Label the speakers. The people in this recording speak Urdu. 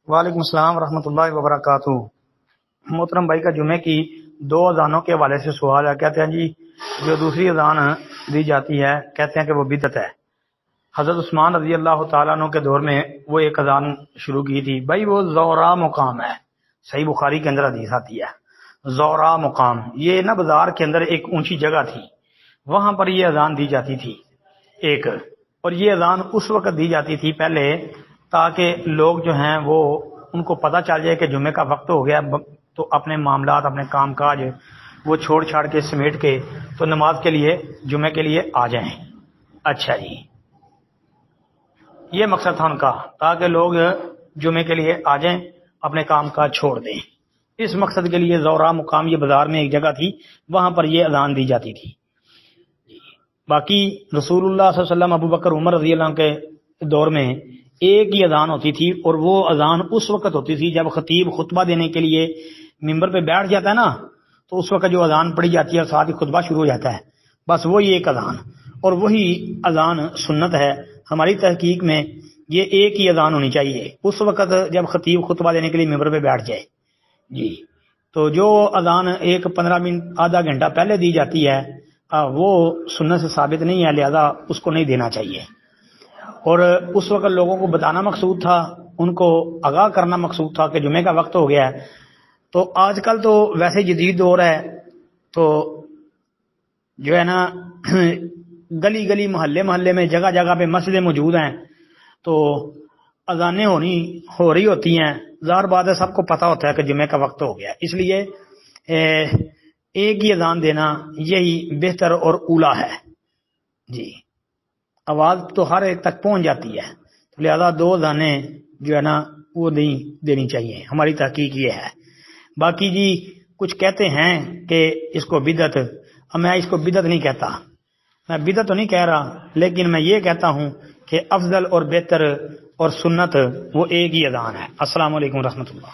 Speaker 1: وعلیکم السلام ورحمۃ اللہ وبرکاتہ۔ محترم بھائی کا جمعے کی دو اذانوں کے حوالے سے سوال ہے۔ کہتے ہیں جی جو دوسری اذان دی جاتی ہے کہتے ہیں کہ وہ بدعت ہے۔ حضرت عثمان رضی اللہ تعالیٰ عنہ کے دور میں وہ ایک اذان شروع کی تھی، بھائی وہ زورا مقام ہے، صحیح بخاری کے اندر حدیث آتی ہے زورا مقام، یہ نا بازار کے اندر ایک اونچی جگہ تھی، وہاں پر یہ اذان دی جاتی تھی ایک، اور یہ اذان اس وقت دی جاتی تھی پہلے تاکہ لوگ جو ہیں وہ ان کو پتہ چل جائے کہ جمعے کا وقت ہو گیا، تو اپنے معاملات اپنے کام کاج وہ چھوڑ چھاڑ کے سمیٹ کے تو نماز کے لیے جمعے کے لیے آ جائیں۔ اچھا جی، یہ مقصد تھا ان کا، تاکہ لوگ جمعے کے لیے آ جائیں اپنے کام کاج چھوڑ دیں۔ اس مقصد کے لیے زورا مقام یہ بازار میں ایک جگہ تھی، وہاں پر یہ اذان دی جاتی تھی۔ باقی رسول اللہ صلی اللہ علیہ وسلم، ابو بکر، عمر رضی اللہ عنہ کے دور میں ایک ہی اذان ہوتی تھی، اور وہ اذان اس وقت ہوتی تھی جب خطیب خطبہ دینے کے لیے ممبر پہ بیٹھ جاتا ہے نا، تو اس وقت جو اذان پڑھی جاتی ہے اور ساتھ ہی خطبہ شروع ہو جاتا ہے، بس وہی ایک اذان، اور وہی اذان سنت ہے۔ ہماری تحقیق میں یہ ایک ہی اذان ہونی چاہیے اس وقت جب خطیب خطبہ دینے کے لیے ممبر پہ بیٹھ جائے جی۔ تو جو اذان ایک 15 منٹ آدھا گھنٹہ پہلے دی جاتی ہے وہ سنت سے ثابت نہیں ہے، لہذا اس کو نہیں دینا چاہیے، اور اس وقت لوگوں کو بتانا مقصود تھا، ان کو آگاہ کرنا مقصود تھا کہ جمعے کا وقت ہو گیا ہے۔ تو آج کل تو ویسے جدید دور ہے، تو جو ہے نا گلی گلی محلے محلے میں جگہ جگہ پہ مسجدیں موجود ہیں، تو اذانیں ہو رہی ہوتی ہیں، ظاہر بات ہے سب کو پتہ ہوتا ہے کہ جمعے کا وقت ہو گیا، اس لیے ایک ہی اذان دینا یہی بہتر اور اولا ہے جی۔ آواز تو ہر ایک تک پہنچ جاتی ہے، لہذا دو اذانیں جو ہے نا وہ نہیں دینی چاہیے، ہماری تحقیق یہ ہے۔ باقی جی کچھ کہتے ہیں کہ اس کو بدعت، میں اس کو بدعت نہیں کہتا، میں بدعت تو نہیں کہہ رہا، لیکن میں یہ کہتا ہوں کہ افضل اور بہتر اور سنت وہ ایک ہی اذان ہے۔ السلام علیکم ورحمۃ اللہ۔